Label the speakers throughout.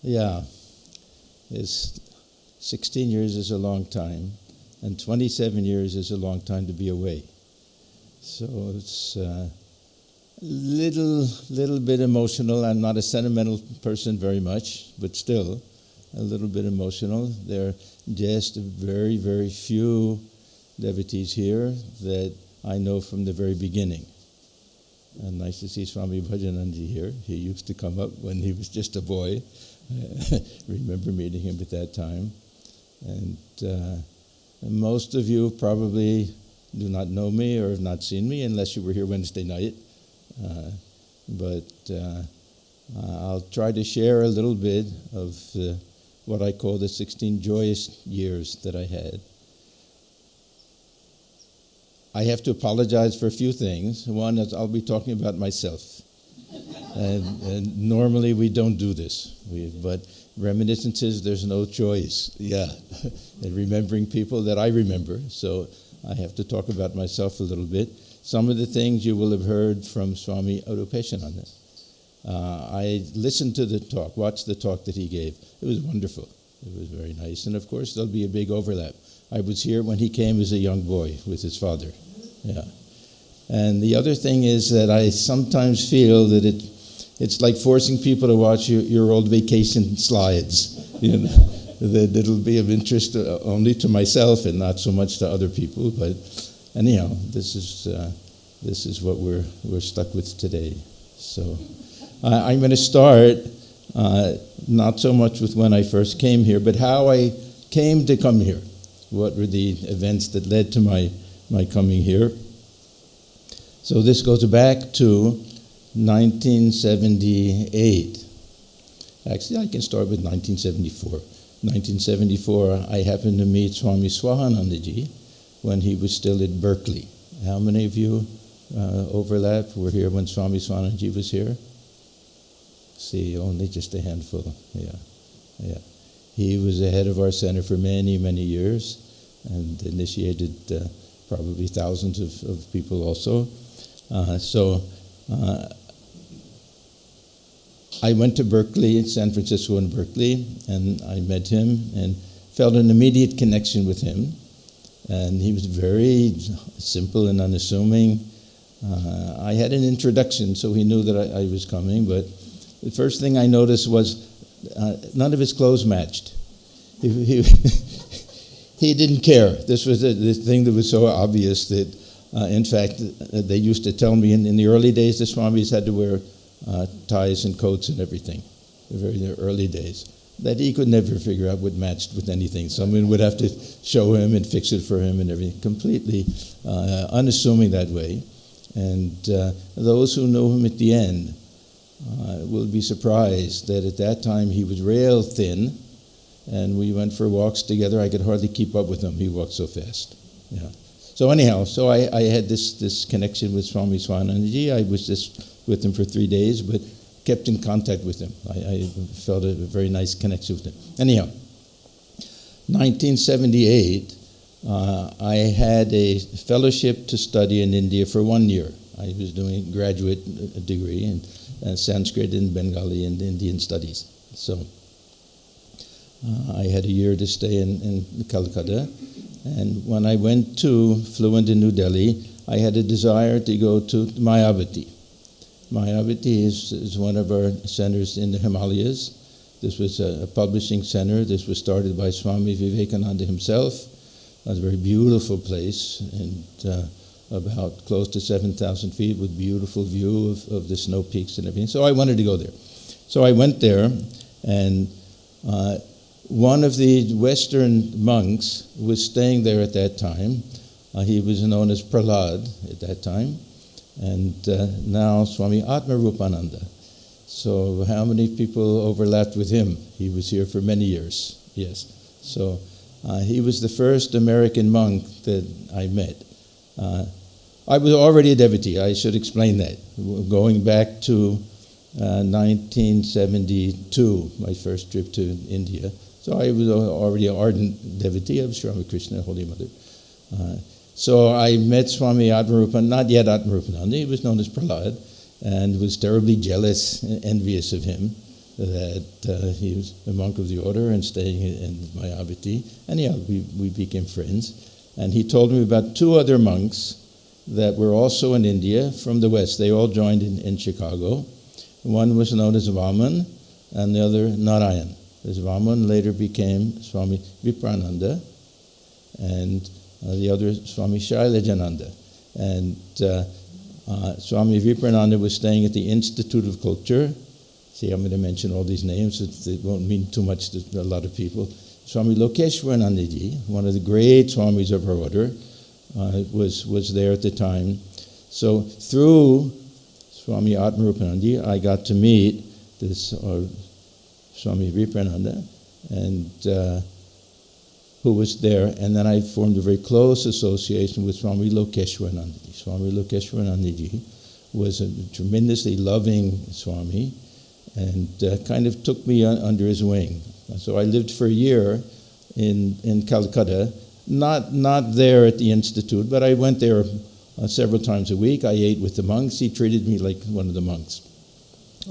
Speaker 1: Yeah, it's 16 years is a long time, and 27 years is a long time to be away. So it's little bit emotional. I'm not a sentimental person very much, but still a little bit emotional. There are just very, very few devotees here that I know from the very beginning. And nice to see Swami Atmajnanananda here. He used to come up when he was just a boy. I remember meeting him at that time. And most of you probably do not know me or have not seen me unless you were here Wednesday night. But I'll try to share a little bit of what I call the 16 joyous years that I had. I have to apologize for a few things. One is I'll be talking about myself. And normally we don't do this. But reminiscences, there's no choice. Yeah. And remembering people that I remember. So I have to talk about myself a little bit. Some of the things you will have heard from Swami Atmajnanananda. I listened to the talk, watched the talk that he gave. It was wonderful. It was very nice. And of course, there'll be a big overlap. I was here when he came as a young boy with his father. Yeah. And the other thing is that I sometimes feel that it's like forcing people to watch your old vacation slides. You know, that it'll be of interest only to myself and not so much to other people. But anyhow, this is what we're stuck with today. So I'm going to start not so much with when I first came here, but how I came to come here. What were the events that led to my coming here? So this goes back to 1978. Actually, I can start with 1974. 1974, I happened to meet Swami Swanandji when he was still at Berkeley. How many of you overlap were here when Swami Swanandji was here? See, only just a handful. Yeah. He was the head of our center for many, many years and initiated probably thousands of people also. I went to Berkeley, San Francisco and Berkeley, and I met him and felt an immediate connection with him. And he was very simple and unassuming. I had an introduction, so he knew that I was coming, but the first thing I noticed was none of his clothes matched. He didn't care. This was the thing that was so obvious that, in fact, they used to tell me in the early days the Swamis had to wear ties and coats and everything, the very early days, that he could never figure out what matched with anything. Someone would have to show him and fix it for him and everything, completely unassuming that way. And those who knew him at the end will be surprised that at that time he was rail thin, and we went for walks together. I could hardly keep up with him. He walked so fast. Yeah. So anyhow, I had this connection with Swami Swanandji. I was just with him for 3 days, but kept in contact with him. I felt a very nice connection with him. Anyhow, 1978, I had a fellowship to study in India for 1 year. I was doing a graduate degree in Sanskrit and Bengali and Indian studies. So I had a year to stay in Calcutta. And when I flew into New Delhi, I had a desire to go to Mayavati. Mayavati is one of our centers in the Himalayas. This was a publishing center. This was started by Swami Vivekananda himself. It was a very beautiful place, and about close to 7,000 feet with beautiful view of the snow peaks and everything. So I wanted to go there. So I went there, and one of the Western monks was staying there at that time. He was known as Prahlad at that time, and now Swami Atmarupananda. So how many people overlapped with him? He was here for many years, yes. So he was the first American monk that I met. I was already a devotee, I should explain that. Going back to 1972, my first trip to India. So I was already an ardent devotee of Ramakrishna, Holy Mother. So I met Swami Atmarupananda, not yet Atmarupananda, he was known as Prahlad, and was terribly jealous and envious of him. that he was a monk of the order and staying in Mayavati. And yeah, we became friends. And he told me about two other monks that were also in India from the West. They all joined in Chicago. One was known as Vaman, and the other Narayan. This Vaman later became Swami Viprayananda, and the other Swami Shailajananda. And Swami Viprayananda was staying at the Institute of Culture. See, I'm going to mention all these names. It won't mean too much to a lot of people. Swami Lokeshwaranandaji, one of the great Swamis of our order, was there at the time. So through Swami Atmajnanananda, I got to meet this Swami Viprayananda, and who was there, and then I formed a very close association with Swami Lokeshwaranandaji. Swami Lokeshwaranandaji was a tremendously loving Swami, and kind of took me under his wing. So I lived for a year in Calcutta, not there at the Institute, but I went there several times a week. I ate with the monks. He treated me like one of the monks.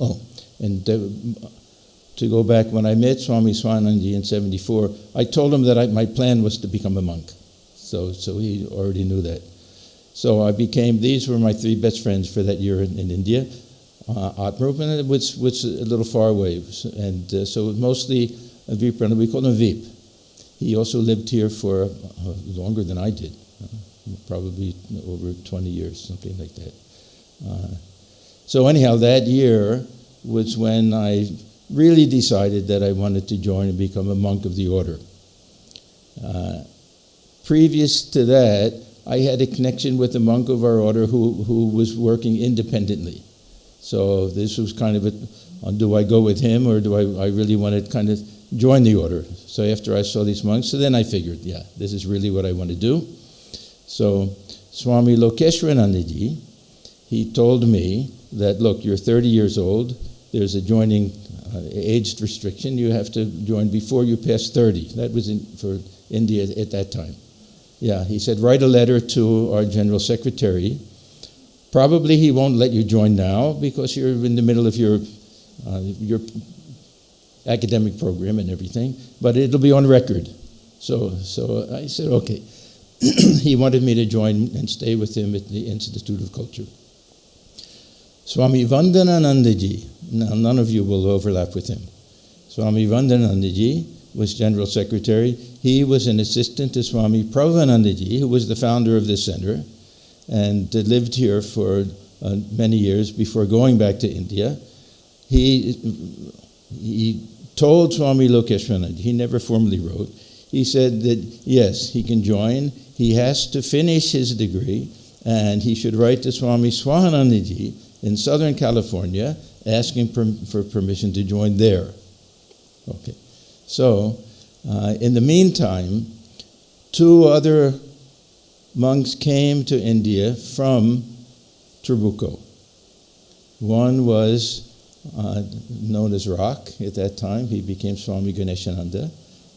Speaker 1: Oh, and to go back, when I met Swami Swanandji in 74, I told him that my plan was to become a monk. So he already knew that. So these were my three best friends for that year in India. Atmarupan was a little far away, and so mostly Viprana, we called him Vip. He also lived here for longer than I did, probably over 20 years, something like that. So anyhow, that year was when I really decided that I wanted to join and become a monk of the order. Previous to that, I had a connection with a monk of our order who was working independently. So this was kind of do I go with him, or do I really want to kind of join the order? So after I saw these monks, so then I figured, yeah, this is really what I want to do. So Swami Lokeshwaranandaji, he told me that, look, you're 30 years old, there's a joining age restriction, you have to join before you pass 30. That was for India at that time. Yeah, he said, write a letter to our General Secretary. Probably he won't let you join now because you're in the middle of your academic program and everything, but it'll be on record. So I said, okay. He wanted me to join and stay with him at the Institute of Culture. Swami Vandananandaji, now none of you will overlap with him. Swami Vandananandaji was General Secretary. He was an assistant to Swami Prabhavanandaji, who was the founder of this center, and lived here for many years before going back to India. He told Swami Lokeshwaranandaji, he never formally wrote, he said that yes, he can join, he has to finish his degree, and he should write to Swami Swanandji in Southern California asking for permission to join there. Okay, so in the meantime, two other monks came to India from Trabuco. One was known as Rock at that time. He became Swami Ganeshananda.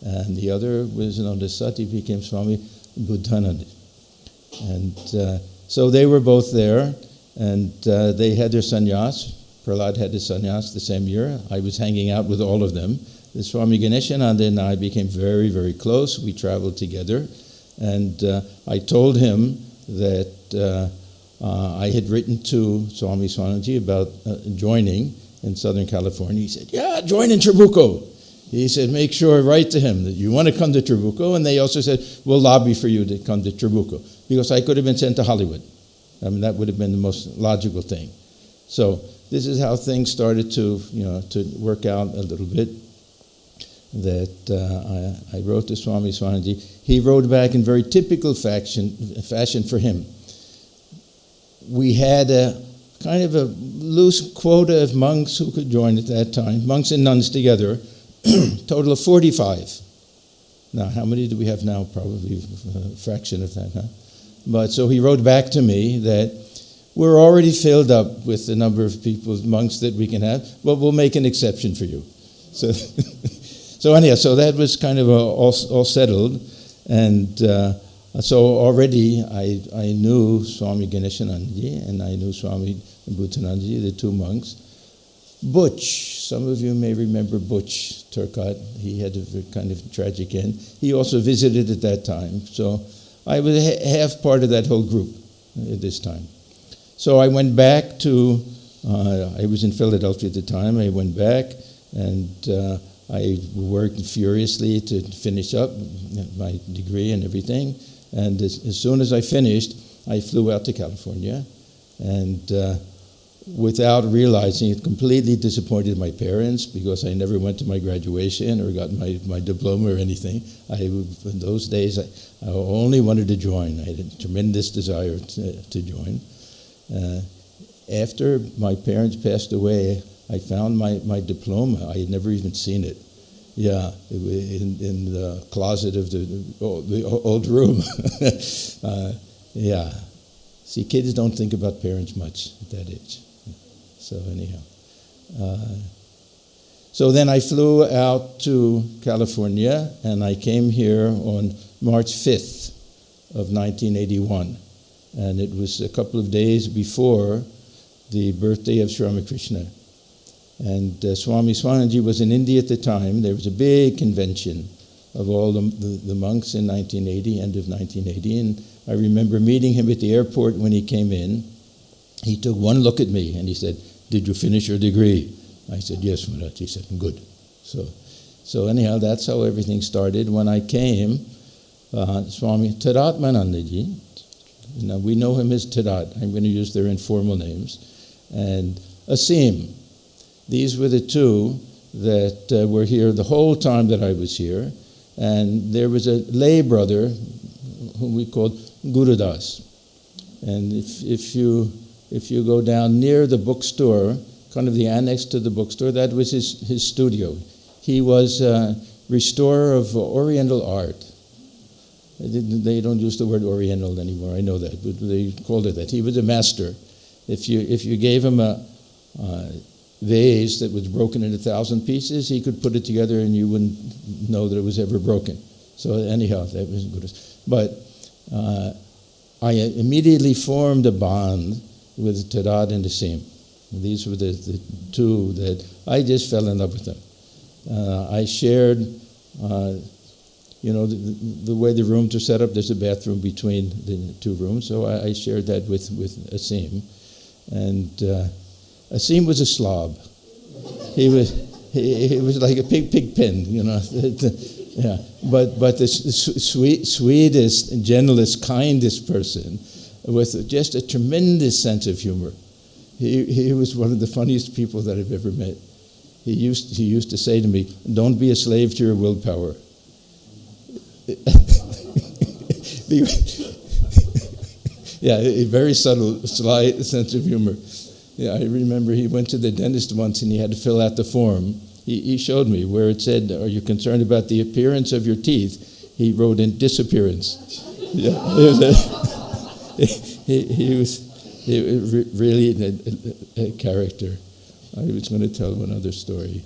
Speaker 1: And the other was known as Sati, became Swami Buddhananda. And so they were both there, and they had their sannyas. Prahlad had his sannyas the same year. I was hanging out with all of them. The Swami Ganeshananda and I became very, very close. We traveled together. And I told him that I had written to Swami Swanandji about joining in Southern California. He said, yeah, join in Trabuco. He said, make sure, write to him that you want to come to Trabuco. And they also said, we'll lobby for you to come to Trabuco. Because I could have been sent to Hollywood. I mean, that would have been the most logical thing. So this is how things started to work out a little bit. That I wrote to Swami Swanandji. He wrote back in very typical fashion for him. We had a kind of a loose quota of monks who could join at that time, monks and nuns together, total of 45. Now, how many do we have now? Probably a fraction of that, huh? But so he wrote back to me that we're already filled up with the number of people, monks that we can have, but we'll make an exception for you. So, so anyhow, so that was kind of all settled, and so already I knew Swami Ganeshanandaji and I knew Swami Bhutanandaji, the two monks. Butch, some of you may remember Butch Turcotte. He had a kind of tragic end. He also visited at that time. So I was half part of that whole group at this time. So I went back to, I was in Philadelphia at the time. I went back and I worked furiously to finish up my degree and everything. And as soon as I finished, I flew out to California. And without realizing it, completely disappointed my parents because I never went to my graduation or got my diploma or anything. In those days, I only wanted to join. I had a tremendous desire to join. After my parents passed away, I found my diploma. I had never even seen it. Yeah, in the closet of the old room. Yeah. See, kids don't think about parents much at that age. So anyhow. So then I flew out to California, and I came here on March 5th of 1981. And it was a couple of days before the birthday of Sri Ramakrishna. And Swami Swanandji was in India at the time. There was a big convention of all the monks in 1980, end of 1980. And I remember meeting him at the airport when he came in. He took one look at me and he said, "Did you finish your degree?" I said, "Yes, Maharaj." He said, "Good." So anyhow, that's how everything started. When I came, Swami Atmajnanananda, now we know him as Tadat. I'm going to use their informal names. And Asim. These were the two that were here the whole time that I was here. And there was a lay brother whom we called Gurudas. And if you go down near the bookstore, kind of the annex to the bookstore, that was his studio. He was a restorer of Oriental art. They don't use the word Oriental anymore, I know that, but they called it that. He was a master. If you gave him a vase that was broken into 1,000 pieces, he could put it together and you wouldn't know that it was ever broken. So anyhow, that was good. But I immediately formed a bond with Tadat and Asim. These were the two that I just fell in love with them. I shared, the way the rooms are set up, there's a bathroom between the two rooms, so I shared that with Asim. And Asim was a slob. He was like a pig pen, yeah. But the sweetest and gentlest, kindest person with just a tremendous sense of humor. He was one of the funniest people that I've ever met. He used to say to me, "Don't be a slave to your willpower." Yeah, a very subtle, sly sense of humor. Yeah, I remember he went to the dentist once and he had to fill out the form. He showed me where it said, "Are you concerned about the appearance of your teeth?" He wrote in "disappearance." Yeah, he was really a character. I was going to tell one other story.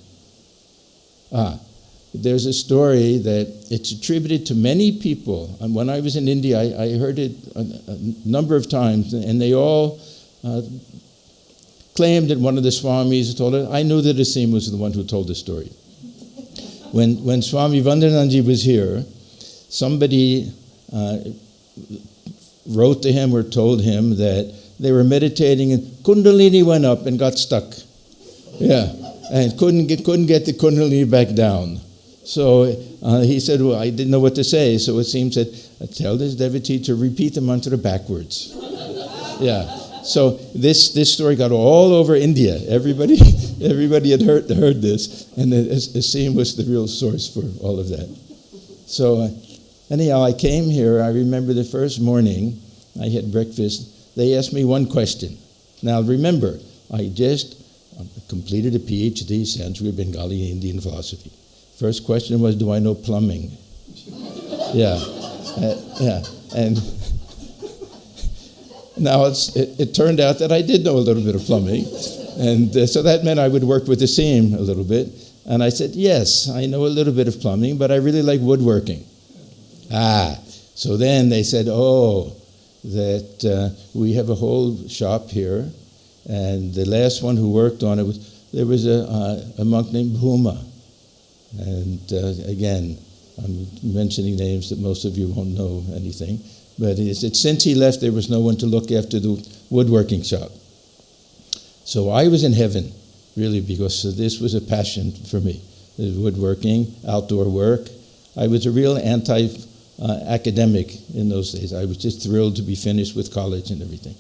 Speaker 1: There's a story that it's attributed to many people. And when I was in India, I heard it a number of times, and they all claimed that one of the Swamis told it. I knew that Asim was the one who told the story. When Swami Vandananji was here, somebody wrote to him or told him that they were meditating and Kundalini went up and got stuck. Yeah, and couldn't get the Kundalini back down. So he said, "Well, I didn't know what to say." So Asim said, "Tell this devotee to repeat the mantra backwards." Yeah. So this story got all over India. Everybody had heard this, and Asim was the real source for all of that. So anyhow, I came here. I remember the first morning I had breakfast. They asked me one question. Now remember, I just completed a PhD, Sanskrit, Bengali, Indian philosophy. First question was, do I know plumbing? Yeah, and now it turned out that I did know a little bit of plumbing, and so that meant I would work with Asim a little bit. And I said, yes, I know a little bit of plumbing, but I really like woodworking. So then they said, that we have a whole shop here, and the last one who worked on it was there was a monk named Bhuma. And again, I'm mentioning names that most of you won't know anything. But he said since he left, there was no one to look after the woodworking shop. So I was in heaven, really, because this was a passion for me. Woodworking, outdoor work. I was a real anti-academic in those days. I was just thrilled to be finished with college and everything.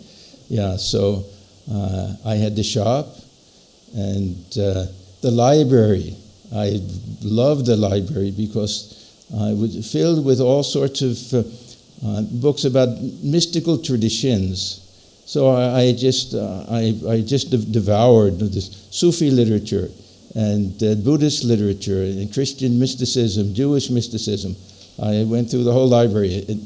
Speaker 1: Yeah, so I had the shop and the library. I loved the library because it was filled with all sorts of books about mystical traditions. So I just devoured this Sufi literature and Buddhist literature and Christian mysticism, Jewish mysticism. I went through the whole library, it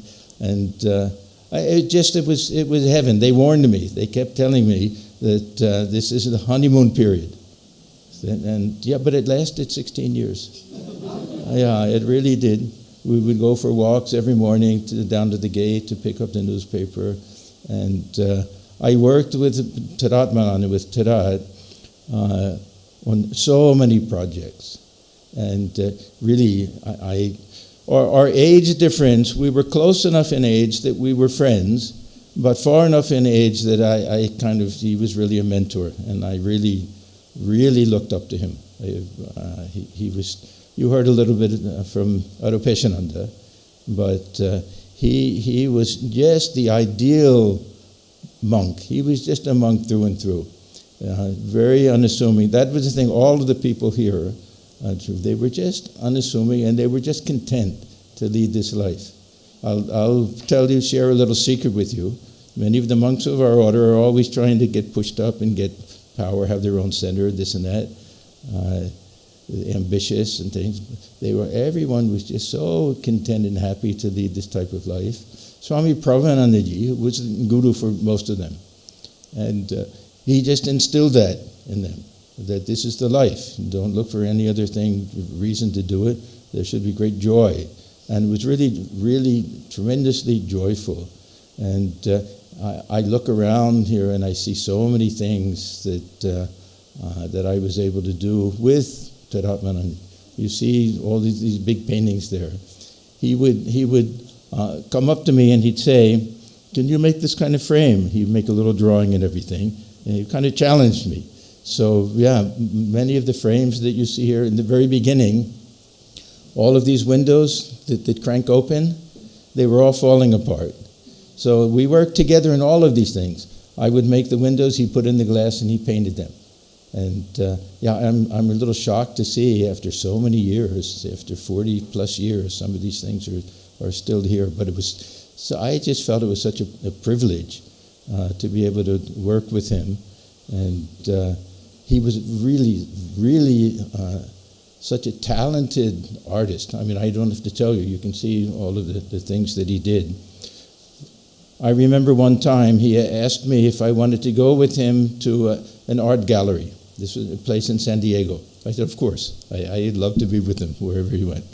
Speaker 1: was heaven. They warned me. They kept telling me that this is the honeymoon period, but it lasted 16 years. Yeah, it really did. We would go for walks every morning down to the gate to pick up the newspaper. And I worked with Tarat on so many projects. And really, our age difference, we were close enough in age that we were friends, but far enough in age that he was really a mentor. And I really, really looked up to him. He was... You heard a little bit from Atmajnanananda, but he was just the ideal monk. He was just a monk through and through, very unassuming. That was the thing. All of the people here, they were just unassuming, and they were just content to lead this life. I'll share a little secret with you. Many of the monks of our order are always trying to get pushed up and get power, have their own center, this and that. Ambitious and things. Everyone was just so content and happy to lead this type of life. Swami Atmajnanananda was the guru for most of them. And he just instilled that in them, that this is the life. Don't look for any other reason to do it. There should be great joy. And it was really, really tremendously joyful. And I look around here and I see so many things that I was able to do with Atmajnananda. You see all these big paintings there. He would come up to me and he'd say, "Can you make this kind of frame?" He'd make a little drawing and everything, and he kind of challenged me. So yeah, many of the frames that you see here in the very beginning, all of these windows that crank open, they were all falling apart. So we worked together in all of these things. I would make the windows, he put in the glass, and he painted them. And I'm a little shocked to see after so many years, after 40 plus years, some of these things are still here. But I just felt it was such a privilege to be able to work with him. And he was really, really such a talented artist. I mean, I don't have to tell you. You can see all of the things that he did. I remember one time he asked me if I wanted to go with him to an art gallery. This was a place in San Diego. I said, of course. I'd love to be with him wherever he went.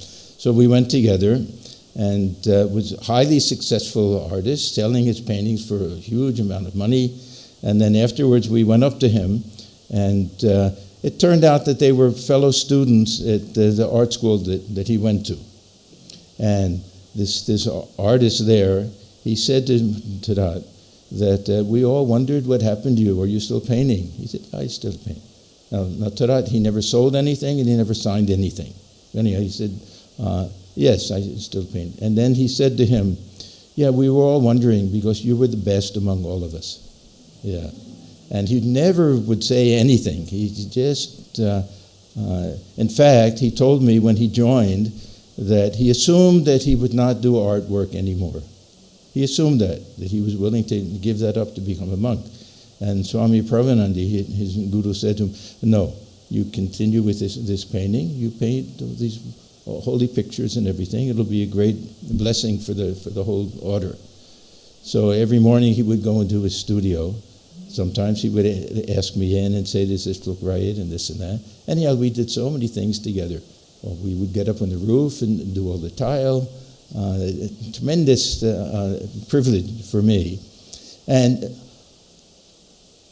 Speaker 1: So we went together and was a highly successful artist, selling his paintings for a huge amount of money. And then afterwards we went up to him, and it turned out that they were fellow students at the art school that he went to. And this artist there, he said to Tarat that we all wondered what happened to you. Are you still painting? He said, I still paint. Now Tarat, he never sold anything and he never signed anything. Anyhow, he said, yes, I still paint. And then he said to him, yeah, we were all wondering because you were the best among all of us. Yeah. And he never would say anything. He just, in fact, he told me when he joined that he assumed that he would not do artwork anymore. He assumed that he was willing to give that up to become a monk. And Swami Atmajnananda, his guru, said to him, no, you continue with this painting. You paint these holy pictures and everything. It'll be a great blessing for the whole order. So every morning he would go into his studio. Sometimes he would ask me in and say, does this look right, and this and that. Anyhow, we did so many things together. Well, we would get up on the roof and do all the tile. Tremendous privilege for me. And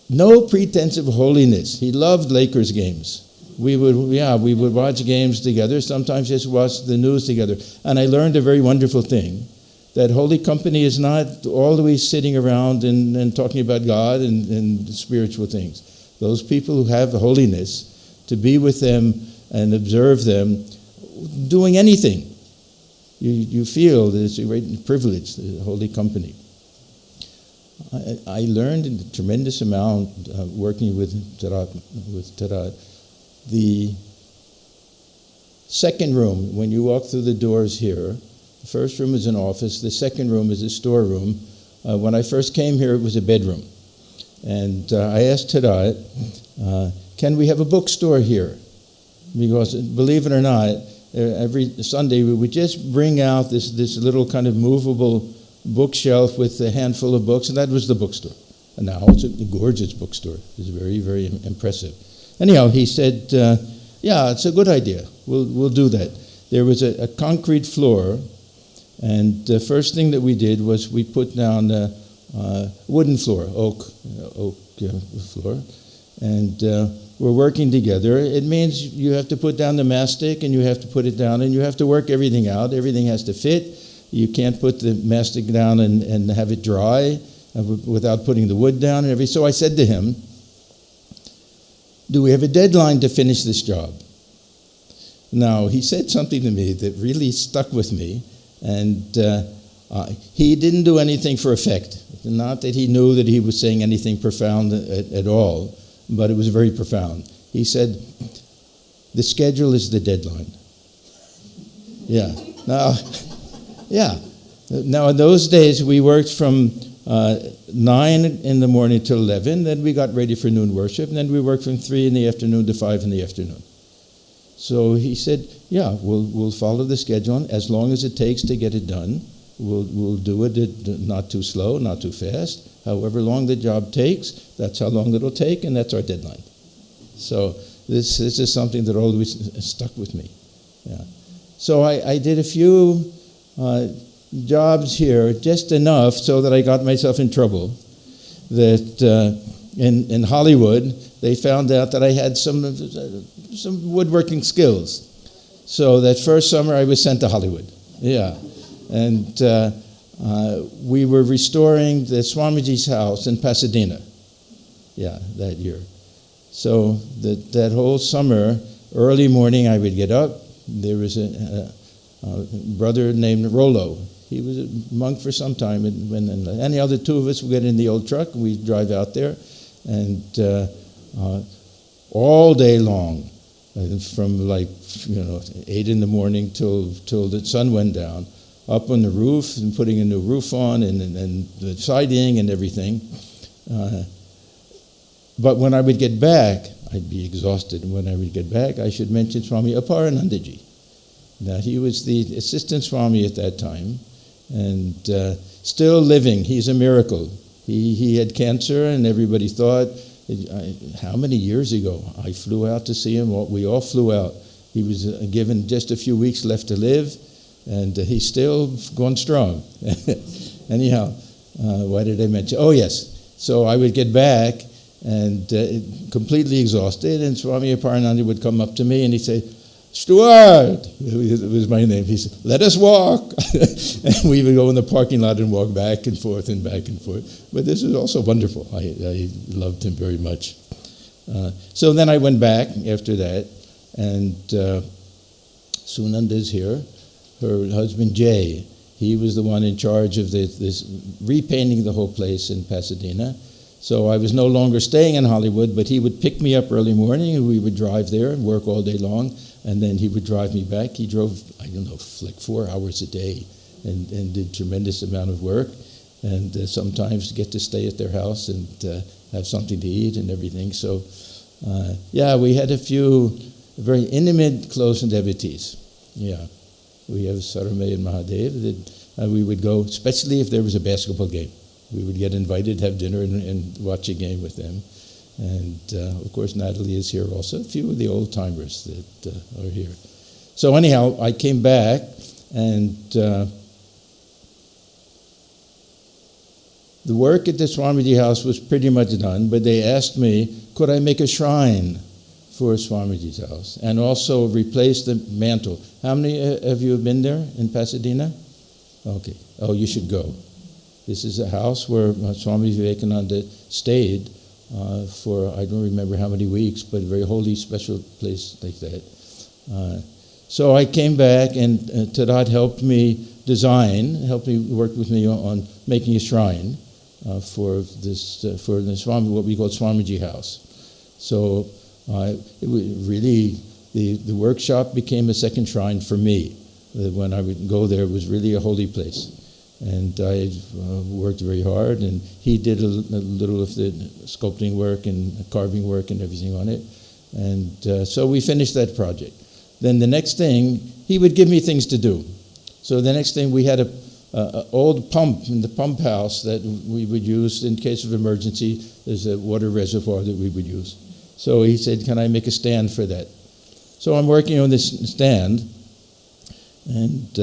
Speaker 1: no pretense of holiness. He loved Lakers games. We would watch games together, sometimes just watch the news together. And I learned a very wonderful thing, that holy company is not always sitting around and talking about God and spiritual things. Those people who have holiness, to be with them and observe them doing anything, you feel that it's a great privilege, the holy company. I learned a tremendous amount working with Tarat. The second room, when you walk through the doors here, the first room is an office, the second room is a storeroom. When I first came here, it was a bedroom. And I asked Tarat, can we have a bookstore here? Because, believe it or not, every Sunday we would just bring out this little kind of movable bookshelf with a handful of books, and that was the bookstore. And now it's a gorgeous bookstore. It's very, very impressive. Anyhow, he said, yeah, it's a good idea. We'll do that. There was a concrete floor, and the first thing that we did was we put down a wooden floor, oak floor, and we're working together. It means you have to put down the mastic, and you have to put it down, and you have to work everything out. Everything has to fit. You can't put the mastic down and have it dry without putting the wood down and everything. So I said to him, do we have a deadline to finish this job? Now, he said something to me that really stuck with me, and he didn't do anything for effect. Not that he knew that he was saying anything profound at all, but it was very profound. He said, the schedule is the deadline. Yeah. Now, in those days, we worked from 9 in the morning till 11, then we got ready for noon worship, and then we worked from 3 in the afternoon to 5 in the afternoon. So he said, yeah, we'll follow the schedule as long as it takes to get it done. We'll do it not too slow, not too fast. However long the job takes, that's how long it'll take, and that's our deadline. So this is something that always stuck with me. Yeah. So I did a few jobs here, just enough so that I got myself in trouble. That in Hollywood, they found out that I had some woodworking skills. So that first summer, I was sent to Hollywood. Yeah, and we were restoring the Swanandji's house in Pasadena. Yeah, that year. So that whole summer, early morning, I would get up. There was a brother named Rollo. He was a monk for some time, and anyhow, the two of us would get in the old truck, and we'd drive out there, and all day long, from 8 in the morning till the sun went down, up on the roof and putting a new roof on and the siding and everything. But when I would get back, I'd be exhausted. And when I would get back, I should mention Swami Atmajnanananda. Now, he was the assistant Swami at that time, and still living. He's a miracle. He had cancer, and everybody thought, how many years ago? I flew out to see him. We all flew out. He was given just a few weeks left to live, and he's still going strong. Anyhow, why did I mention? Oh, yes. So I would get back and completely exhausted, and Swami Atmajnananda would come up to me and he'd say, Stuart, it was my name. He said, let us walk. And we would go in the parking lot and walk back and forth and back and forth. But this was also wonderful. I loved him very much. So then I went back after that, and Sunanda's here. Her husband, Jay, he was the one in charge of this repainting the whole place in Pasadena. So I was no longer staying in Hollywood, but he would pick me up early morning, and we would drive there and work all day long. And then he would drive me back. He drove, 4 hours a day and did tremendous amount of work. And sometimes get to stay at their house and have something to eat and everything. So, we had a few very intimate, close devotees. Yeah. We have Sarame and Mahadev that we would go, especially if there was a basketball game. We would get invited, have dinner, and watch a game with them. And, of course, Natalie is here also, a few of the old-timers that are here. So anyhow, I came back, and the work at the Swamiji house was pretty much done, but they asked me, could I make a shrine for Swamiji's house and also replace the mantle. How many of you have been there in Pasadena? Okay. Oh, you should go. This is a house where Swami Vivekananda stayed for, I don't remember how many weeks, but a very holy, special place like that. So I came back, and Tadat helped me work with me on making a shrine for the Swami, what we call Swamiji house. So it was really, the workshop became a second shrine for me. When I would go there, it was really a holy place. And I worked very hard, and he did a little of the sculpting work and carving work and everything on it. And so we finished that project. Then the next thing, he would give me things to do. So the next thing, we had an old pump in the pump house that we would use in case of emergency. There's a water reservoir that we would use. So he said, can I make a stand for that? So I'm working on this stand, and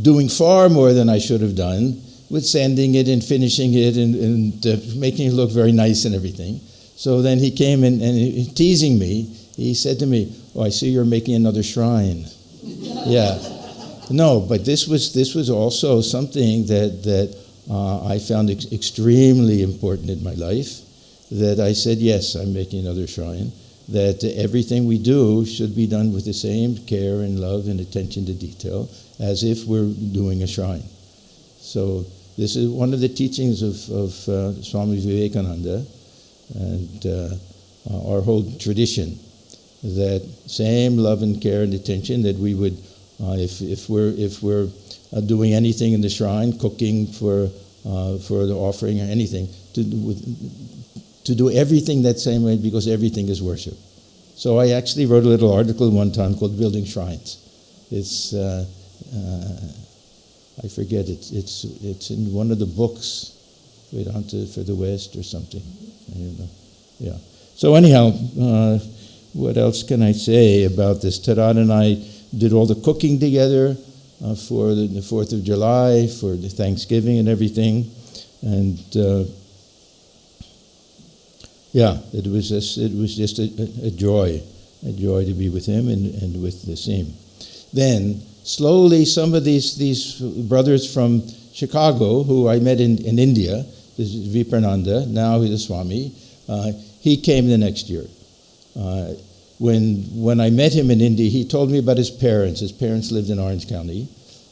Speaker 1: doing far more than I should have done with sanding it and finishing it and making it look very nice and everything. So then he came and teasing me, he said to me, oh, I see you're making another shrine. Yeah. No, but this was also something that I found extremely important in my life, that I said, yes, I'm making another shrine, that everything we do should be done with the same care and love and attention to detail as if we're doing a shrine. So this is one of the teachings of Swami Vivekananda and our whole tradition, that same love and care and attention that we would, if we're doing anything in the shrine, cooking for the offering or anything, to do everything that same way, because everything is worship. So I actually wrote a little article one time called Building Shrines. It's I forget, it's in one of the books, Vedanta for the West or something. I don't know. Yeah. So anyhow, what else can I say about this? Tadat and I did all the cooking together for the 4th of July, for the Thanksgiving and everything. And yeah, it was just a joy to be with him and with the same. Then slowly, some of these brothers from Chicago, who I met in India, this is Viparananda, now he's a Swami, he came the next year. When I met him in India, he told me about his parents. His parents lived in Orange County,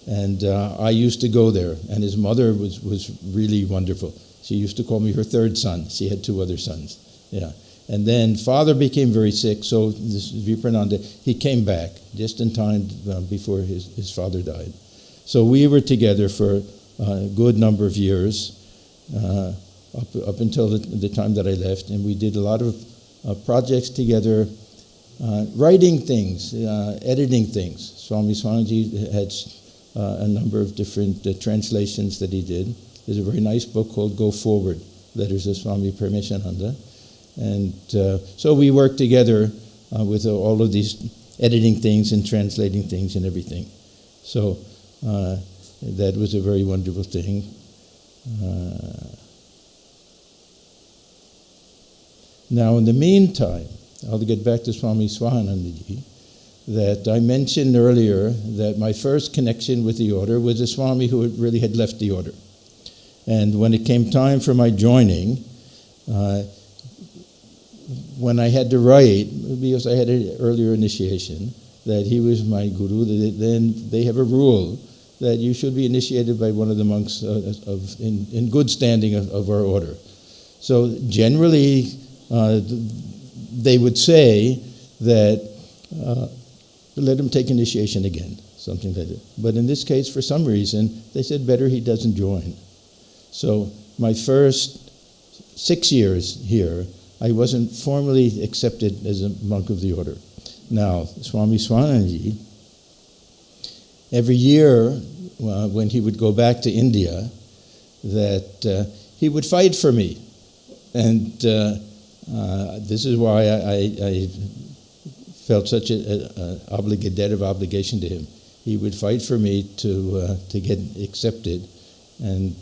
Speaker 1: and I used to go there, and his mother was really wonderful. She used to call me her third son. She had 2 other sons. Yeah. And then father became very sick, so this Viparananda, he came back just in time before his father died. So we were together for a good number of years, up until the time that I left, and we did a lot of projects together, writing things, editing things. Swami Swanandji had a number of different translations that he did. There's a very nice book called Go Forward, Letters of Swami Paramahansa. And so we worked together with all of these editing things and translating things and everything. So that was a very wonderful thing. Now, in the meantime, I'll get back to Swami Swanandji, that I mentioned earlier that my first connection with the order was a Swami who really had left the order. And when it came time for my joining, when I had to write, because I had an earlier initiation, that he was my guru, then they have a rule that you should be initiated by one of the monks in good standing of our order. So generally, they would say that let him take initiation again, something like that. But in this case, for some reason, they said better he doesn't join. So my first 6 years here, I wasn't formally accepted as a monk of the order. Now, Swami Swanandji, every year when he would go back to India, that he would fight for me. And this is why I felt such a debt of obligation to him. he would fight for me to get accepted. And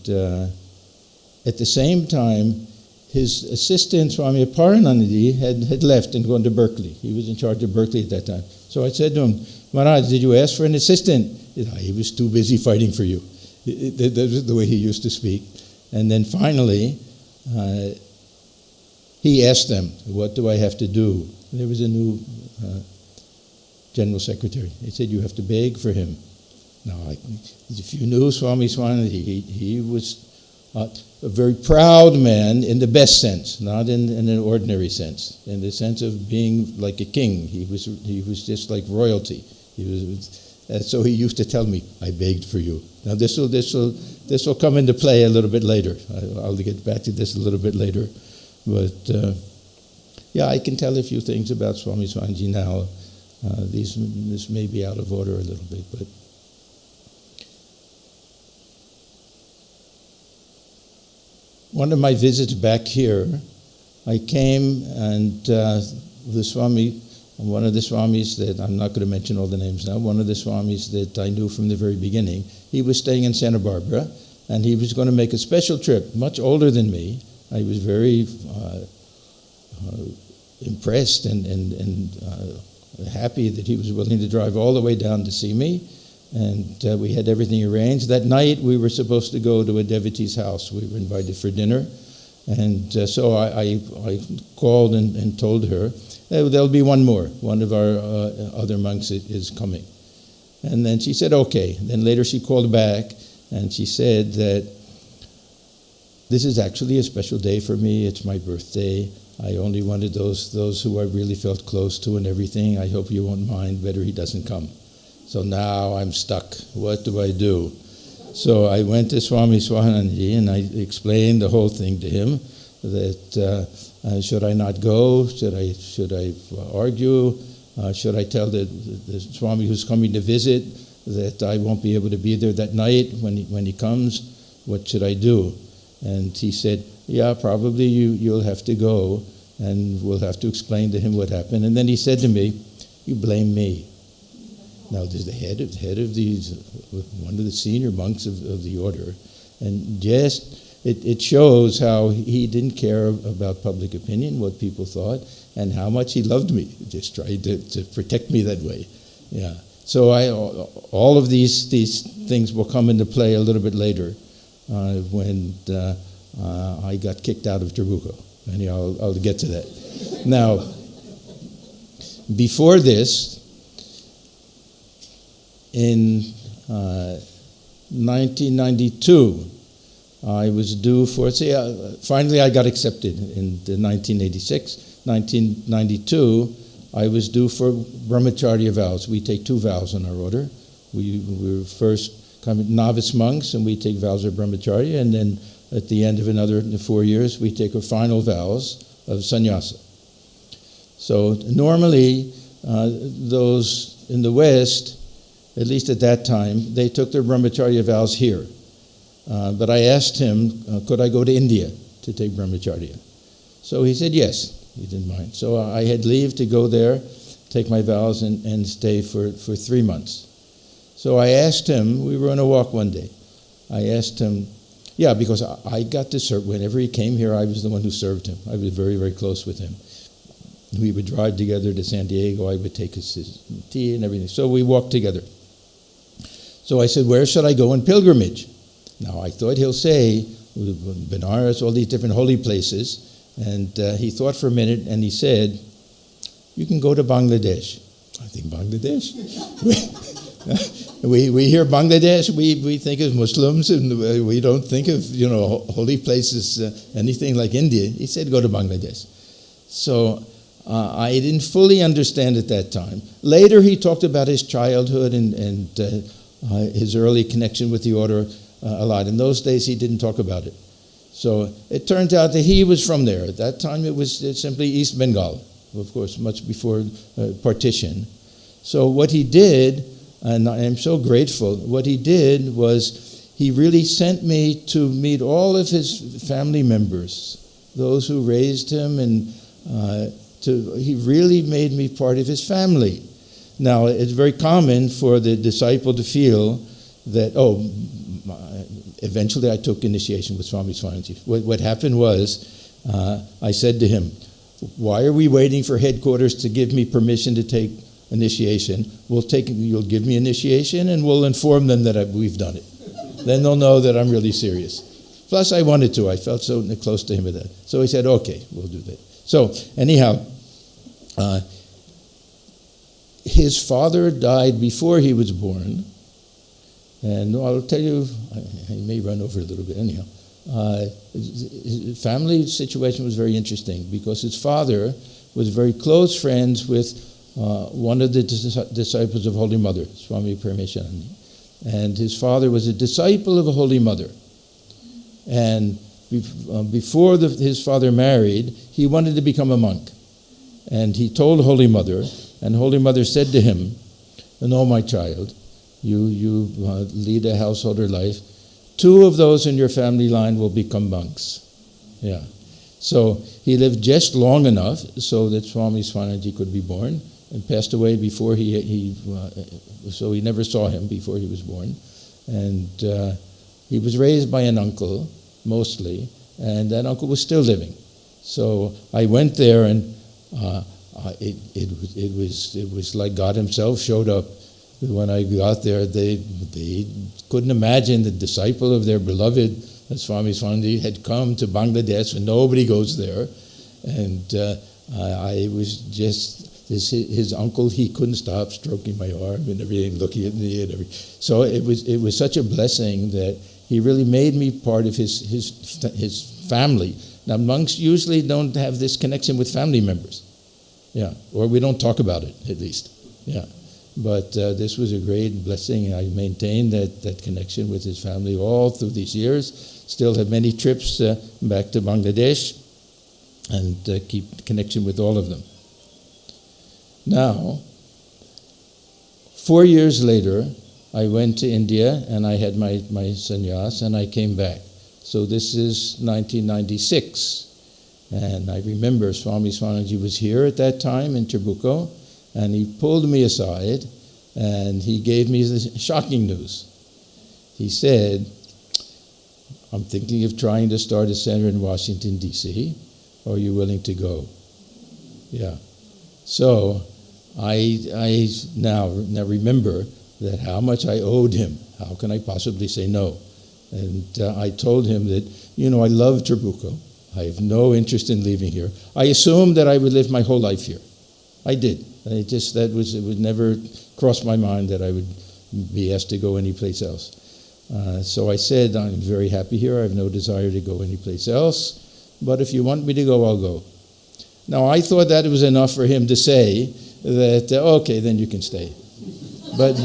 Speaker 1: at the same time, his assistant, Swami Atmajnanananda, had left and gone to Berkeley. He was in charge of Berkeley at that time. So I said to him, Maharaj, did you ask for an assistant? He was too busy fighting for you. That was the way he used to speak. And then finally, he asked them, what do I have to do? There was a new general secretary. He said, you have to beg for him. Now, if you knew Swami Swanandji, he was a very proud man in the best sense, not in an ordinary sense, in the sense of being like a king. He was just like royalty. So he used to tell me, I begged for you. Now this will come into play a little bit later. I'll get back to this a little bit later. But yeah, I can tell a few things about Swami Swanandji now. This may be out of order a little bit, but one of my visits back here, I came and one of the Swamis that, I'm not going to mention all the names now, one of the Swamis that I knew from the very beginning, he was staying in Santa Barbara, and he was going to make a special trip, much older than me. I was very impressed and happy that he was willing to drive all the way down to see me, and we had everything arranged. That night we were supposed to go to a devotee's house. We were invited for dinner, and so I called and told her, there'll be one more. One of our other monks is coming. And then she said, okay. Then later she called back and she said that this is actually a special day for me. It's my birthday. I only wanted those who I really felt close to and everything. I hope you won't mind. Better he doesn't come. So now I'm stuck. What do I do? So I went to Swami Swanandji and I explained the whole thing to him, that should I not go? Should I argue? Should I tell the Swami who's coming to visit that I won't be able to be there that night when he comes? What should I do? And he said, yeah, probably you'll have to go, and we'll have to explain to him what happened. And then he said to me, you blame me. Now there's the head of these, one of the senior monks of the order, and just it shows how he didn't care about public opinion, what people thought, and how much he loved me. He just tried to protect me that way. Yeah. So all of these things will come into play a little bit later when I got kicked out of Trabuco. And I'll get to that. Now, before this, in 1992, I was due for, finally I got accepted in 1986. 1992, I was due for brahmacharya vows. We take 2 vows in our order. We were first novice monks, and we take vows of brahmacharya, and then at the end of another 4 years, we take our final vows of sannyasa. So normally, those in the West, at least at that time, they took their brahmacharya vows here. But I asked him, could I go to India to take brahmacharya? So he said yes, he didn't mind. So I had leave to go there, take my vows, and stay for 3 months. So I asked him, we were on a walk one day, I asked him, yeah, because I got to serve, whenever he came here, I was the one who served him. I was very, very close with him. We would drive together to San Diego, I would take his tea and everything. So we walked together. So I said, where should I go in pilgrimage? Now, I thought he'll say Benares, all these different holy places, and he thought for a minute, and he said, you can go to Bangladesh. I think Bangladesh? we hear Bangladesh, we think of Muslims, and we don't think of, holy places, anything like India. He said, go to Bangladesh. So I didn't fully understand at that time. Later, he talked about his childhood and his early connection with the order a lot. In those days, he didn't talk about it. So it turned out that he was from there. At that time, it was simply East Bengal, of course, much before partition. So what he did, and I am so grateful, what he did was he really sent me to meet all of his family members, those who raised him, and he really made me part of his family. Now, it's very common for the disciple to feel that, eventually I took initiation with Swami Swanandji. What happened was, I said to him, why are we waiting for headquarters to give me permission to take initiation? You'll give me initiation and we'll inform them that we've done it. Then they'll know that I'm really serious. Plus I wanted to. I felt so close to him with that. So he said, okay, we'll do that. So anyhow, his father died before he was born. And I'll tell you, I may run over a little bit anyhow. His family situation was very interesting because his father was very close friends with one of the disciples of Holy Mother, Swami Atmajnanananda. And his father was a disciple of a Holy Mother. And before his father married, he wanted to become a monk. And he told Holy Mother, and Holy Mother said to him, no, my child, you lead a householder life. 2 of those in your family line will become monks. Yeah. So he lived just long enough so that Swami Swanandji could be born, and passed away before so he never saw him before he was born. And he was raised by an uncle, mostly, and that uncle was still living. So I went there, and it was like God himself showed up. When I got there, they couldn't imagine the disciple of their beloved Swami Swanandji had come to Bangladesh, and nobody goes there. And I was just his uncle. He couldn't stop stroking my arm and everything, looking at me and everything. So it was such a blessing that he really made me part of his family. Now monks usually don't have this connection with family members, yeah, or we don't talk about it at least, yeah. But this was a great blessing. I maintained that connection with his family all through these years. Still have many trips back to Bangladesh and keep connection with all of them. Now, 4 years later, I went to India and I had my sannyas and I came back. So this is 1996. And I remember Swami Swanandji was here at that time in Trabuco. And he pulled me aside, and he gave me the shocking news. He said, I'm thinking of trying to start a center in Washington, D.C. Are you willing to go? Yeah. So I now remember that how much I owed him. How can I possibly say no? And I told him that, I love Trabuco. I have no interest in leaving here. I assumed that I would live my whole life here. I did. It would never cross my mind that I would be asked to go anyplace else. So I said, I'm very happy here. I have no desire to go anyplace else. But if you want me to go, I'll go. Now, I thought that it was enough for him to say that, okay, then you can stay. But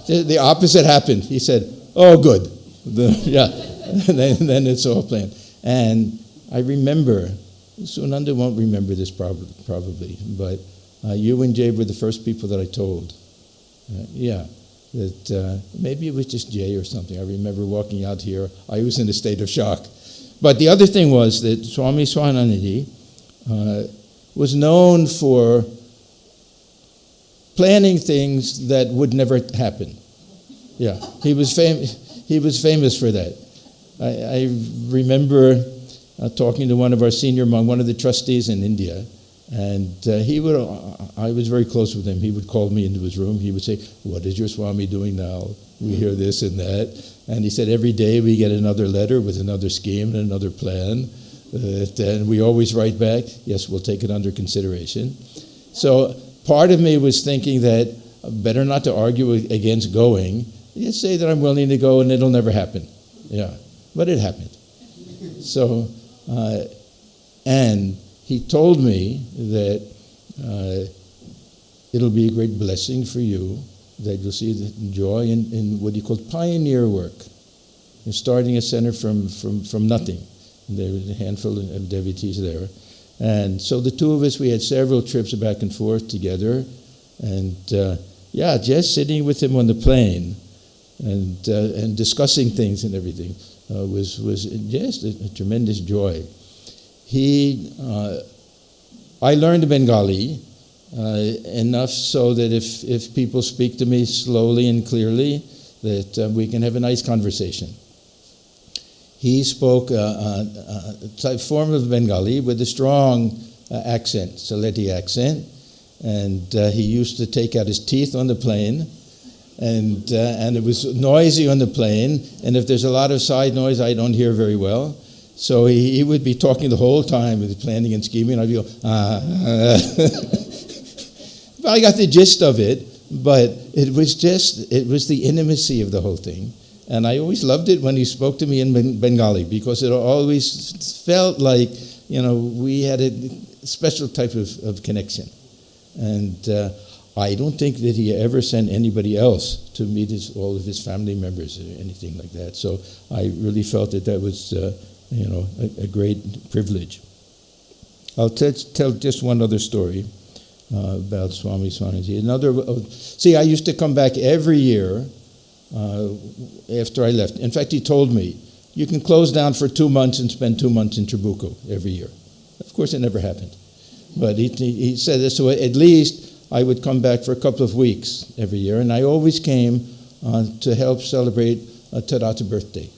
Speaker 1: the opposite happened. He said, oh, good. Then it's all planned. And I remember, Sunanda won't remember this probably, but you and Jay were the first people that I told. That maybe it was just Jay or something. I remember walking out here. I was in a state of shock. But the other thing was that Swami Swanandji was known for planning things that would never happen. Yeah, he was famous for that. I remember talking to one of our senior monks, one of the trustees in India, and I was very close with him. He would call me into his room. He would say, what is your Swami doing now? We hear this and that. And he said, every day we get another letter with another scheme and another plan. And we always write back, yes, we'll take it under consideration. So part of me was thinking that better not to argue against going. Just say that I'm willing to go and it'll never happen. Yeah, but it happened. So, and he told me that it'll be a great blessing for you, that you'll see the joy in what he called pioneer work, in starting a center from nothing. And there was a handful of devotees there. And so the two of us, we had several trips back and forth together. And just sitting with him on the plane and discussing things and everything was just a tremendous joy. I learned Bengali enough so that if people speak to me slowly and clearly, that we can have a nice conversation. He spoke a form of Bengali with a strong accent, Sylheti accent, and he used to take out his teeth on the plane, and it was noisy on the plane, and if there's a lot of side noise, I don't hear very well. So he would be talking the whole time, with planning and scheming, and I'd go, I got the gist of it, but it was the intimacy of the whole thing. And I always loved it when he spoke to me in Bengali, because it always felt like, we had a special type of connection. And I don't think that he ever sent anybody else to meet all of his family members or anything like that. So I really felt that was, a great privilege. I'll tell just one other story about Swami Swanandji. See, I used to come back every year after I left. In fact, he told me, you can close down for 2 months and spend 2 months in Trabuco every year. Of course, it never happened. But he said this, so at least I would come back for a couple of weeks every year, and I always came to help celebrate Tadata's birthday.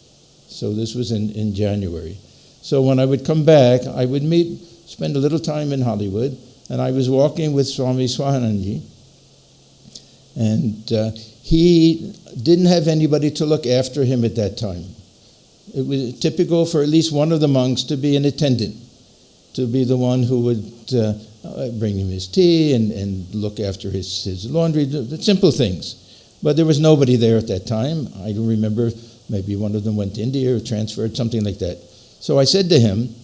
Speaker 1: So this was in January. So when I would come back, I would spend a little time in Hollywood, and I was walking with Swami Swanandji, and he didn't have anybody to look after him at that time. It was typical for at least one of the monks to be an attendant, to be the one who would bring him his tea and look after his laundry, the simple things. But there was nobody there at that time. I don't remember, maybe one of them went to India or transferred, something like that. So I said to him,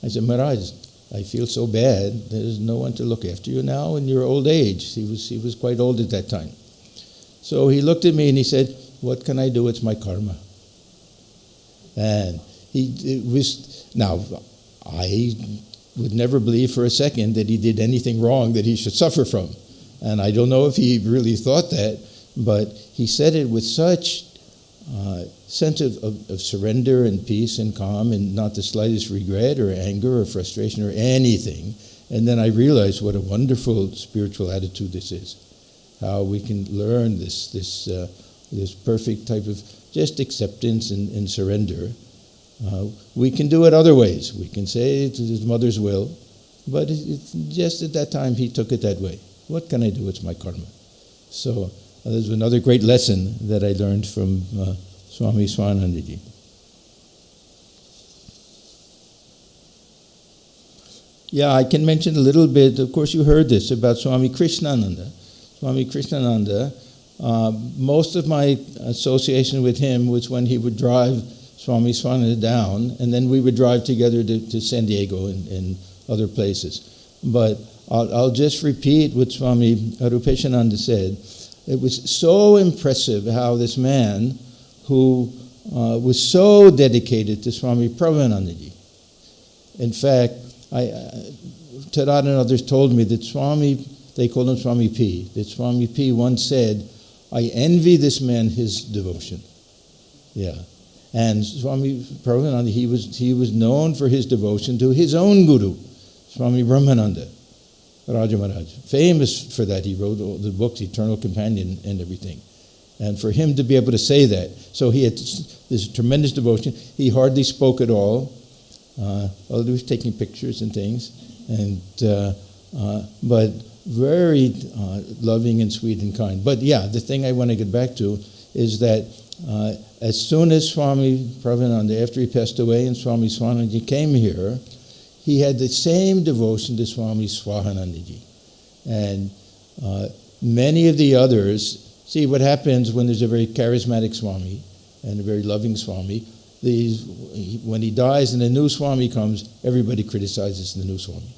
Speaker 1: Maharaj, I feel so bad. There's no one to look after you now in your old age. He was quite old at that time. So he looked at me and he said, what can I do? It's my karma. And now, I would never believe for a second that he did anything wrong that he should suffer from. And I don't know if he really thought that, but he said it with such sense of surrender and peace and calm, and not the slightest regret or anger or frustration or anything. And then I realized what a wonderful spiritual attitude this is. How we can learn this perfect type of just acceptance and surrender. We can do it other ways. We can say it's his mother's will, but it's just at that time he took it that way. What can I do? It's my karma. So there's another great lesson that I learned from Swami Swanandji. Yeah, I can mention a little bit. Of course, you heard this about Swami Krishnananda. Swami Krishnananda, most of my association with him was when he would drive Swami Swananda down, and then we would drive together to San Diego and other places. But I'll just repeat what Swami Rupeshananda said. It was so impressive how this man, who was so dedicated to Swami Prabhupanandaji. In fact, Tadata and others told me that they called him Swami P, that Swami P once said, I envy this man his devotion. Yeah. And Swami Prabhupada, he was known for his devotion to his own guru, Swami Brahmananda, Raja Maharaj. Famous for that. He wrote all the books, Eternal Companion and everything. And for him to be able to say that, so he had this tremendous devotion. He hardly spoke at all. Although he was taking pictures and things. But very loving and sweet and kind. But yeah, the thing I want to get back to is that as soon as Swami Prabhupada, after he passed away and Swami Swanandji came here, he had the same devotion to Swami Swahanandaji. And many of the others, see what happens when there's a very charismatic Swami and a very loving Swami, when he dies and a new Swami comes, everybody criticizes the new Swami.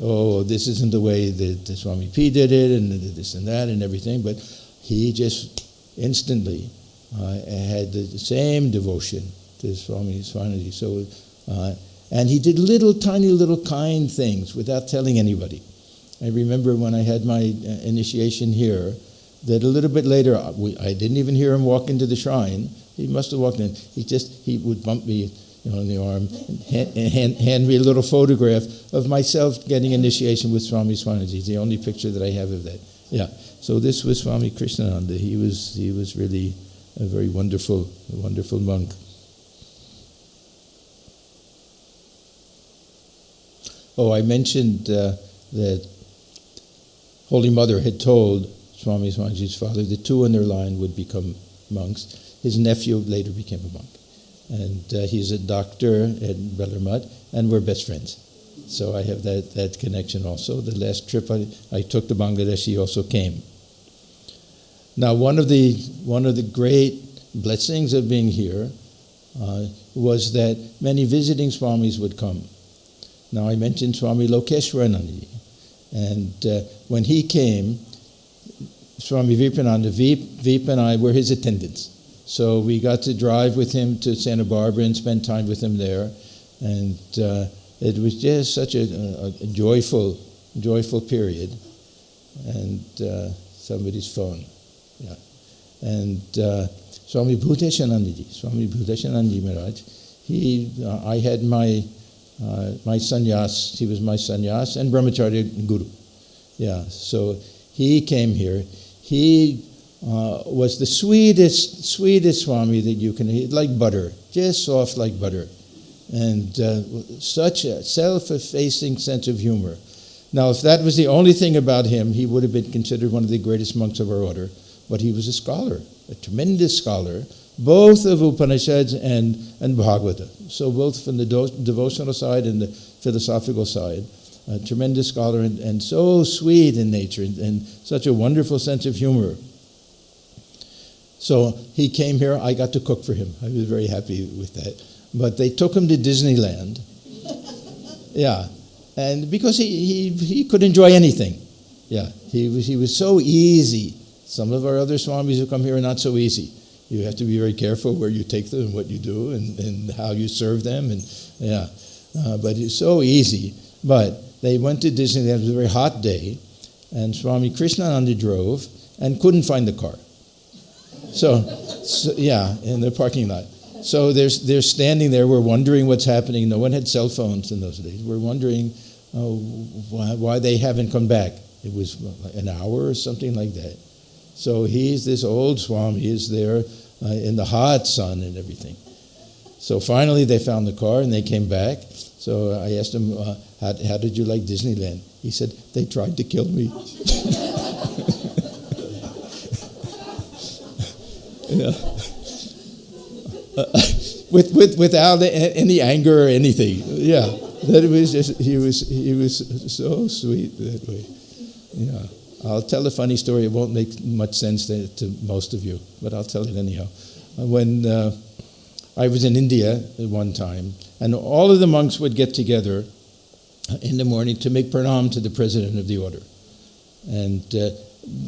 Speaker 1: Oh, this isn't the way that the Swami P did it, and this and that and everything, but he just instantly had the same devotion to Swami Swanandji. So, and he did tiny little kind things without telling anybody. I remember when I had my initiation here, that a little bit later, I didn't even hear him walk into the shrine. He must have walked in. He would bump me, on the arm, and hand me a little photograph of myself getting initiation with Swami Swanandji. It's the only picture that I have of that. Yeah. So this was Swami Krishnananda. He was really a very wonderful monk. Oh, I mentioned that Holy Mother had told Swami Swanandji's father that 2 in their line would become monks. His nephew later became a monk. And he's a doctor at Bellarmine, and we're best friends. So I have that connection also. The last trip I took to Bangladesh, he also came. Now, one of the great blessings of being here was that many visiting Swamis would come. Now, I mentioned Swami Lokeshwarananda, and when he came, Swami Vipananda, Veep and I were his attendants. So we got to drive with him to Santa Barbara and spend time with him there, and it was just such a joyful period. And somebody's phone, yeah. And Swami Bhuteshanandaji Maharaj, I had my sannyas, he was my sannyas, and brahmacharya guru. Yeah, so he came here. He was the sweetest Swami that you can, like butter, just soft like butter. And such a self-effacing sense of humor. Now, if that was the only thing about him, he would have been considered one of the greatest monks of our order. But he was a scholar, a tremendous scholar, both of Upanishads and Bhagavata. So both from the devotional side and the philosophical side. A tremendous scholar and so sweet in nature and such a wonderful sense of humor. So he came here. I got to cook for him. I was very happy with that. But they took him to Disneyland. Yeah. And because he could enjoy anything. Yeah. He was so easy. Some of our other swamis who come here are not so easy. You have to be very careful where you take them and what you do and how you serve them. And yeah. But it's so easy. But they went to Disneyland. It was a very hot day. And Swami Krishnananda drove and couldn't find the car. So yeah, in the parking lot. So they're standing there. We're wondering what's happening. No one had cell phones in those days. We're wondering why they haven't come back. It was an hour or something like that. So this old Swami is there in the hot sun and everything. So finally they found the car and they came back. So I asked him, how did you like Disneyland? He said, they tried to kill me. Yeah. Without any anger or anything. Yeah. That it was just, he was so sweet that way. Yeah. I'll tell a funny story. It won't make much sense to most of you, but I'll tell it anyhow. When I was in India at one time, and all of the monks would get together in the morning to make pranam to the president of the order. And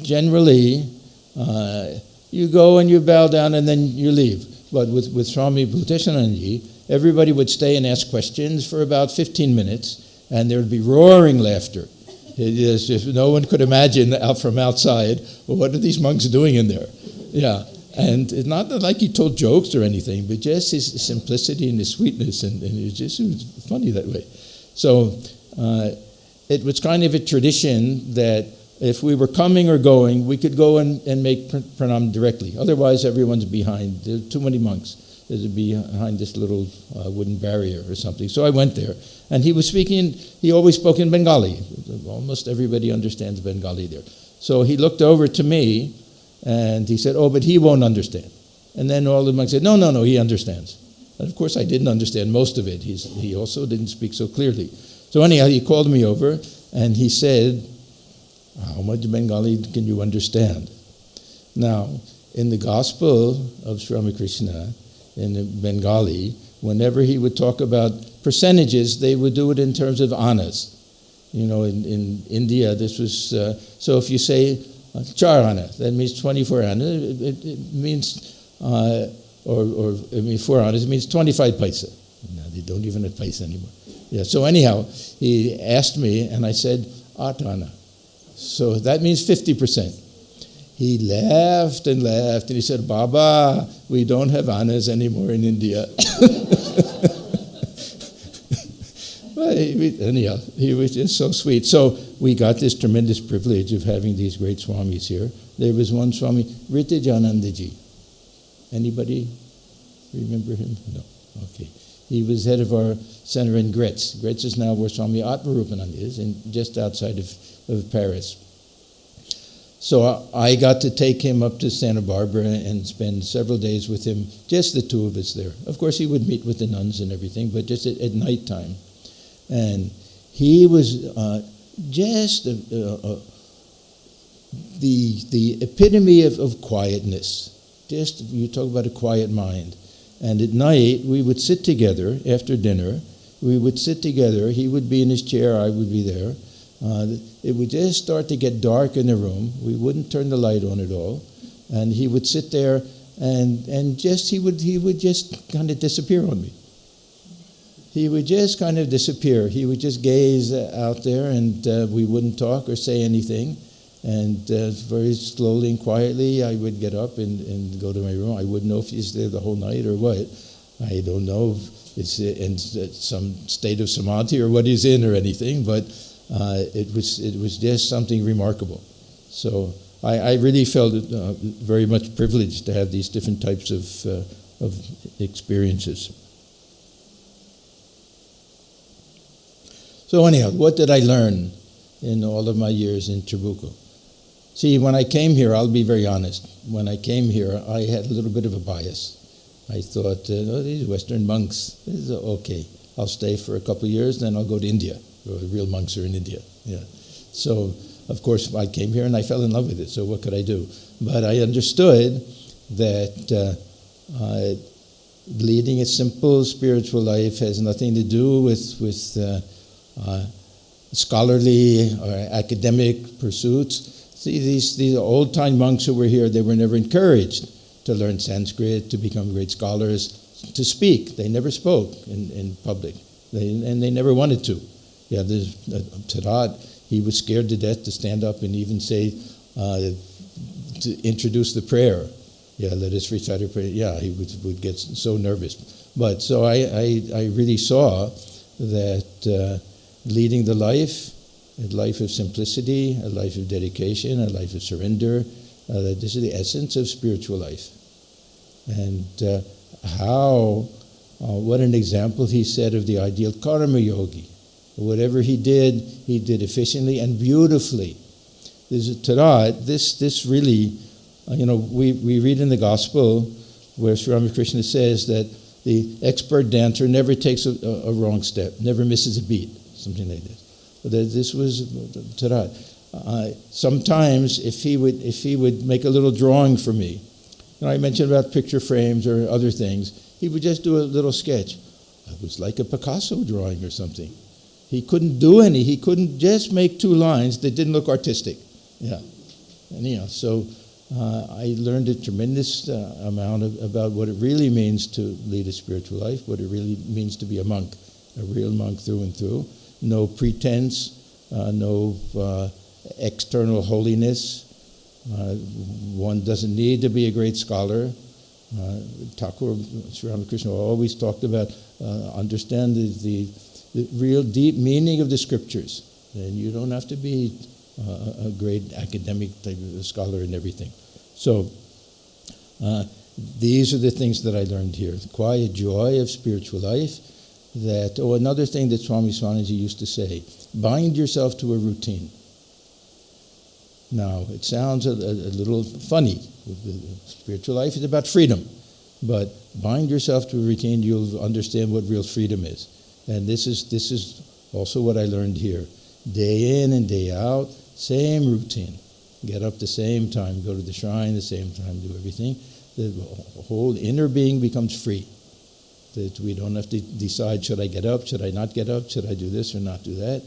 Speaker 1: generally, you go and you bow down and then you leave. But with Swami Bhuteshanandaji, everybody would stay and ask questions for about 15 minutes, and there would be roaring laughter. If no one could imagine from outside, well, what are these monks doing in there? Yeah, and it's not like he told jokes or anything, but just his simplicity and his sweetness, and it was funny that way. So it was kind of a tradition that if we were coming or going, we could go and make pranam directly. Otherwise, everyone's behind. There are too many monks. There'd be behind this little wooden barrier or something. So I went there. And he was speaking, he always spoke in Bengali. Almost everybody understands Bengali there. So he looked over to me and he said, but he won't understand. And then all the monks said, no, he understands. And of course, I didn't understand most of it. He also didn't speak so clearly. So anyhow, he called me over and he said, how much Bengali can you understand? Now, in the Gospel of Sri Ramakrishna, in Bengali, whenever he would talk about percentages, they would do it in terms of annas. You know, in India, this was, so if you say 4 anna, that means 24 anna, it means, or it means 4 annas, it means 25 paisa. No, they don't even have paisa anymore. Yeah, so anyhow, he asked me, and I said, 8 anna. So that means 50%. He laughed and laughed, and he said, Baba, we don't have annas anymore in India. anyhow, he was just so sweet. So we got this tremendous privilege of having these great Swamis here. There was one Swami, Ramakrishna. Anybody remember him? No. Okay. He was head of our center in Gretz. Gretz is now where Swami Atmajnanananda is, and just outside of Paris. So I got to take him up to Santa Barbara and spend several days with him, just the two of us there. Of course, he would meet with the nuns and everything, but just at nighttime. And he was just the epitome of quietness. Just, you talk about a quiet mind. And at night, we would sit together after dinner. We would sit together. He would be in his chair. I would be there. It would just start to get dark in the room. We wouldn't turn the light on at all. And he would sit there and just, he would just kind of disappear on me. He would just kind of disappear. He would just gaze out there, and we wouldn't talk or say anything. And very slowly and quietly, I would get up and go to my room. I wouldn't know if he's there the whole night or what. I don't know if it's in some state of samadhi or what he's in or anything, but it was just something remarkable. So I really felt very much privileged to have these different types of experiences. So anyhow, what did I learn in all of my years in Trabuco? See, when I came here, I'll be very honest. When I came here, I had a little bit of a bias. I thought, these Western monks, this is okay. I'll stay for a couple of years, then I'll go to India. The real monks are in India. Yeah. So, of course, I came here and I fell in love with it. So what could I do? But I understood that leading a simple spiritual life has nothing to do with scholarly or academic pursuits. See, these old-time monks who were here, they were never encouraged to learn Sanskrit, to become great scholars, to speak. They never spoke in public, and they never wanted to. Yeah, there's Tarat, he was scared to death to stand up and even say, to introduce the prayer. Yeah, let us recite a prayer. Yeah, he would get so nervous. But so I really saw that leading the life, a life of simplicity, a life of dedication, a life of surrender, this is the essence of spiritual life. And what an example he said of the ideal karma yogi. Whatever he did efficiently and beautifully. This really, we read in the gospel where Sri Ramakrishna says that the expert dancer never takes a wrong step, never misses a beat, something like this. But this was Tarat. Sometimes if he would make a little drawing for me, I mentioned about picture frames or other things, he would just do a little sketch. It was like a Picasso drawing or something. He couldn't do any. He couldn't just make two lines that didn't look artistic. Yeah. Anyhow, so I learned a tremendous amount about what it really means to lead a spiritual life, what it really means to be a monk, a real monk through and through. No pretense, no external holiness. One doesn't need to be a great scholar. Thakur, Sri Ramakrishna always talked about understand the real deep meaning of the scriptures. And you don't have to be a great academic type of scholar and everything. So these are the things that I learned here. The quiet joy of spiritual life. Another thing that Swami Swanandji used to say, bind yourself to a routine. Now, it sounds a little funny. Spiritual life is about freedom. But bind yourself to a routine, you'll understand what real freedom is. And this is also what I learned here. Day in and day out, same routine. Get up the same time, go to the shrine the same time, do everything. The whole inner being becomes free. That we don't have to decide, should I get up, should I not get up, should I do this or not do that.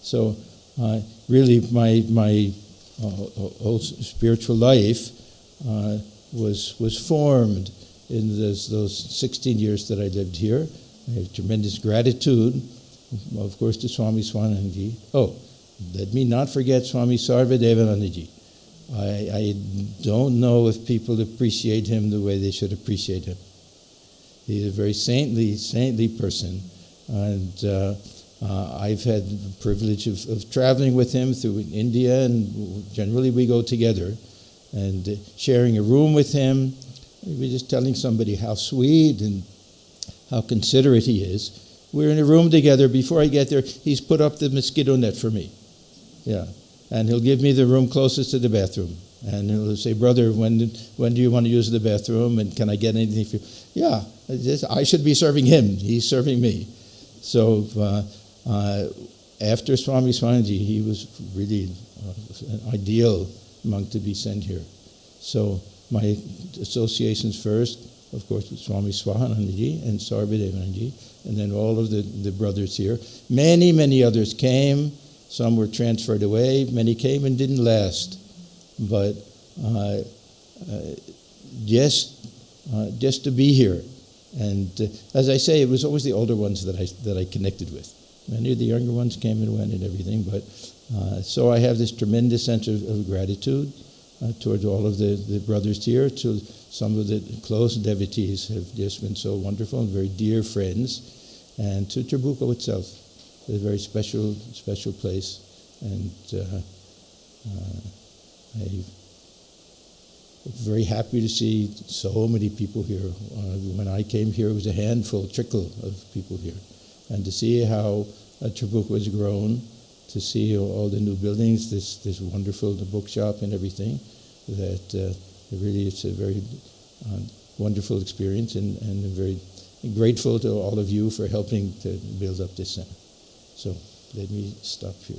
Speaker 1: So really my whole spiritual life was formed in those 16 years that I lived here. I have tremendous gratitude, of course, to Swami Swanandji. Oh, let me not forget Swami Sarvadevanandaji. I don't know if people appreciate him the way they should appreciate him. He's a very saintly person, and I've had the privilege of traveling with him through India, and generally we go together, and sharing a room with him. We're just telling somebody how sweet and how considerate he is. We're in a room together. Before I get there, he's put up the mosquito net for me. Yeah. And he'll give me the room closest to the bathroom. And he'll say, brother, when do you want to use the bathroom? And can I get anything for you? Yeah. I should be serving him. He's serving me. So after Swami Swanandji, he was really an ideal monk to be sent here. So my associations first, of course, with Swami Swanandji and Sarvadevanji, and then all of the brothers here. Many, many others came. Some were transferred away. Many came and didn't last. But just to be here. And as I say, it was always the older ones that I connected with. Many of the younger ones came and went and everything. But so I have this tremendous sense of gratitude towards all of the brothers here. To some of the close devotees have just been so wonderful and very dear friends. And to Trabuco itself, a very special place. And I'm very happy to see so many people here. When I came here, it was a handful, trickle of people here. And to see how Trabuco has grown, to see all the new buildings, this wonderful bookshop and everything, that really it's a very wonderful experience, and I'm very grateful to all of you for helping to build up this center. So let me stop here.